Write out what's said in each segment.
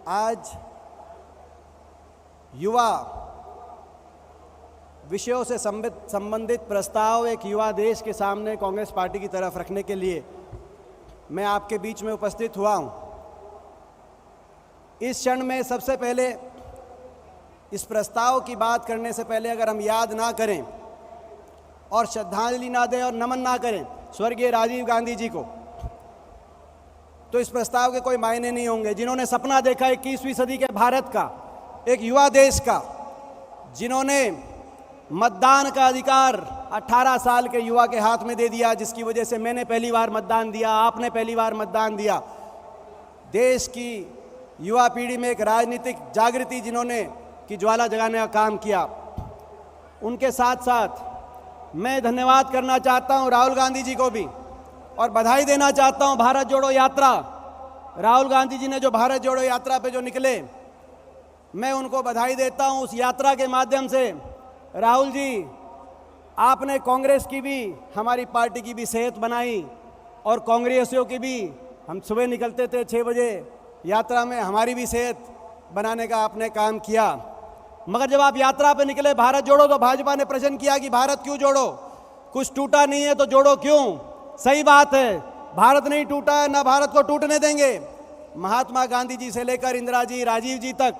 आज युवा विषयों से संबंधित प्रस्ताव एक युवा देश के सामने कांग्रेस पार्टी की तरफ रखने के लिए मैं आपके बीच में उपस्थित हुआ हूं। इस क्षण में सबसे पहले इस प्रस्ताव की बात करने से पहले अगर हम याद ना करें और श्रद्धांजलि ना दें और नमन ना करें स्वर्गीय राजीव गांधी जी को, तो इस प्रस्ताव के कोई मायने नहीं होंगे। जिन्होंने सपना देखा 21वीं सदी के भारत का, एक युवा देश का, जिन्होंने मतदान का अधिकार 18 साल के युवा के हाथ में दे दिया, जिसकी वजह से मैंने पहली बार मतदान दिया, आपने पहली बार मतदान दिया। देश की युवा पीढ़ी में एक राजनीतिक जागृति जिन्होंने की ज्वाला जगाने का काम किया, उनके साथ साथ मैं धन्यवाद करना चाहता हूं राहुल गांधी जी को भी और बधाई देना चाहता हूं। भारत जोड़ो यात्रा, राहुल गांधी जी ने जो भारत जोड़ो यात्रा पे जो निकले, मैं उनको बधाई देता हूं। उस यात्रा के माध्यम से राहुल जी, आपने कांग्रेस की भी, हमारी पार्टी की भी सेहत बनाई और कांग्रेसियों की भी। हम सुबह निकलते थे 6 बजे यात्रा में, हमारी भी सेहत बनाने का आपने काम किया। मगर जब आप यात्रा पे निकले भारत जोड़ो, तो भाजपा ने प्रश्न किया कि भारत क्यों जोड़ो, कुछ टूटा नहीं है तो जोड़ो क्यों। सही बात है, भारत नहीं टूटा है, ना भारत को टूटने देंगे। महात्मा गांधी जी से लेकर इंदिरा जी, राजीव जी तक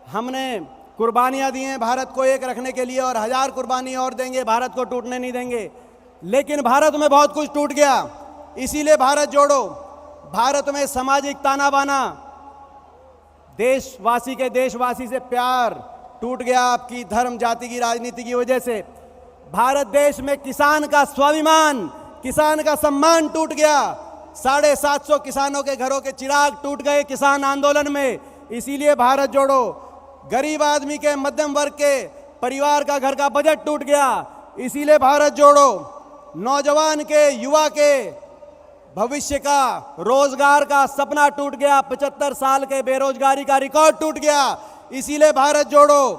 हमने कुर्बानियां दी हैं भारत को एक रखने के लिए, और 1000 कुर्बानी और देंगे, भारत को टूटने नहीं देंगे। लेकिन भारत में बहुत कुछ टूट गया, इसीलिए भारत जोड़ो। भारत में सामाजिक ताना बाना, देशवासी के देशवासी से प्यार टूट गया आपकी धर्म जाति की राजनीति की वजह से। भारत देश में किसान का स्वाभिमान, किसान का सम्मान टूट गया। 750 किसानों के घरों के चिराग टूट गए किसान आंदोलन में, इसीलिए भारत जोड़ो। गरीब आदमी के, मध्यम वर्ग के परिवार का घर का बजट टूट गया, इसीलिए भारत जोड़ो। नौजवान के, युवा के भविष्य का, रोजगार का सपना टूट गया। 75 साल के बेरोजगारी का रिकॉर्ड टूट गया, इसीलिए भारत जोड़ो।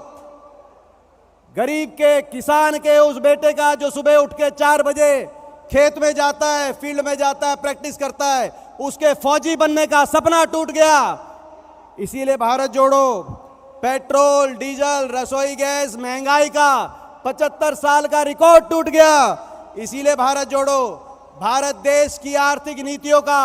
गरीब के, किसान के उस बेटे का जो सुबह उठ के 4 बजे खेत में जाता है, फील्ड में जाता है, प्रैक्टिस करता है, उसके फौजी बनने का सपना टूट गया, इसीलिए भारत जोड़ो। पेट्रोल, डीजल, रसोई गैस, महंगाई का 75 साल का रिकॉर्ड टूट गया, इसीलिए भारत जोड़ो। भारत देश की आर्थिक नीतियों का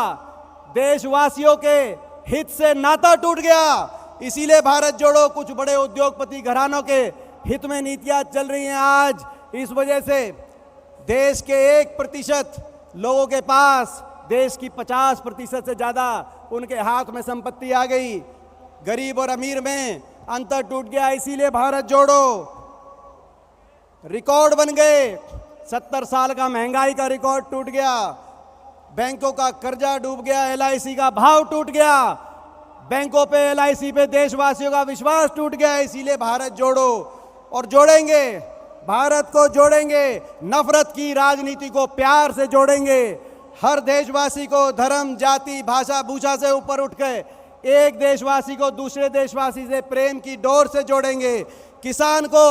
देशवासियों के हित से नाता टूट गया, इसीलिए भारत जोड़ो। कुछ बड़े उद्योगपति घरानों के हित में नीतियां चल रही हैं आज, इस वजह से देश के 1% लोगों के पास देश की 50% से ज्यादा उनके हाथ में संपत्ति आ गई। गरीब और अमीर में अंतर टूट गया, इसीलिए भारत जोड़ो। रिकॉर्ड बन गए, 70 साल का महंगाई का रिकॉर्ड टूट गया, बैंकों का कर्जा डूब गया, LIC का भाव टूट गया, बैंकों पे, LIC पे देशवासियों का विश्वास टूट गया, इसीलिए भारत जोड़ो। और जोड़ेंगे, भारत को जोड़ेंगे, नफरत की राजनीति को प्यार से जोड़ेंगे। हर देशवासी को धर्म, जाति, भाषा, भूषा से ऊपर उठ के एक देशवासी को दूसरे देशवासी से प्रेम की डोर से जोड़ेंगे। किसान को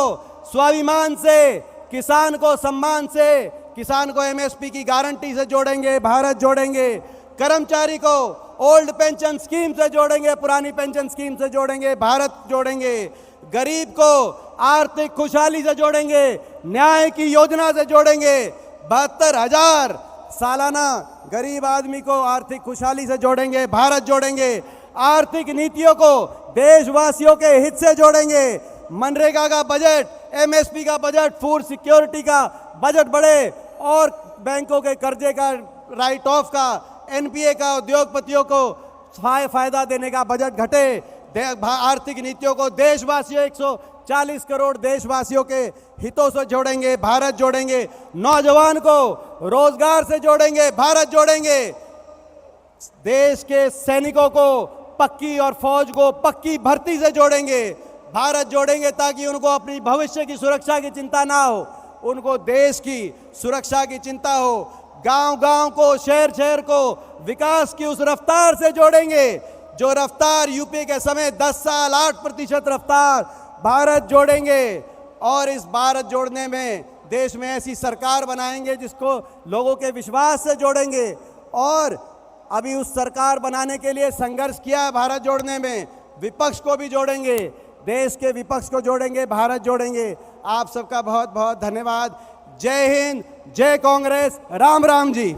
स्वाभिमान से, किसान को सम्मान से, किसान को MSP की गारंटी से जोड़ेंगे, भारत जोड़ेंगे। कर्मचारी को ओल्ड पेंशन स्कीम से जोड़ेंगे, पुरानी पेंशन स्कीम से जोड़ेंगे, भारत जोड़ेंगे। गरीब को आर्थिक खुशहाली से जोड़ेंगे, न्याय की योजना से जोड़ेंगे। 72,000 सालाना गरीब आदमी को आर्थिक खुशहाली से जोड़ेंगे, भारत जोड़ेंगे। आर्थिक नीतियों को देशवासियों के हित से जोड़ेंगे। मनरेगा का बजट, MSP का बजट, फूड सिक्योरिटी का बजट बढ़े और बैंकों के कर्जे का, राइट ऑफ का, NPA का, उद्योगपतियों को फायदा देने का बजट घटे। आर्थिक नीतियों को देशवासियों, 140 करोड़ देशवासियों के हितों से जोड़ेंगे, भारत जोड़ेंगे। नौजवान को रोजगार से जोड़ेंगे, भारत जोड़ेंगे। देश के सैनिकों को पक्की और फौज को पक्की भर्ती से जोड़ेंगे, भारत जोड़ेंगे, ताकि उनको अपनी भविष्य की सुरक्षा की चिंता ना हो, उनको देश की सुरक्षा की चिंता हो। गांव-गांव को, शहर-शहर को विकास की उस रफ्तार से जोड़ेंगे जो रफ्तार यूपी के समय 10 साल 8% रफ्तार, भारत जोड़ेंगे। और इस भारत जोड़ने में देश में ऐसी सरकार बनाएंगे जिसको लोगों के विश्वास से जोड़ेंगे। और अभी उस सरकार बनाने के लिए संघर्ष किया है भारत जोड़ने में, विपक्ष को भी जोड़ेंगे, देश के विपक्ष को जोड़ेंगे, भारत जोड़ेंगे। आप सबका बहुत बहुत धन्यवाद। जय हिंद, जय कांग्रेस, राम राम जी।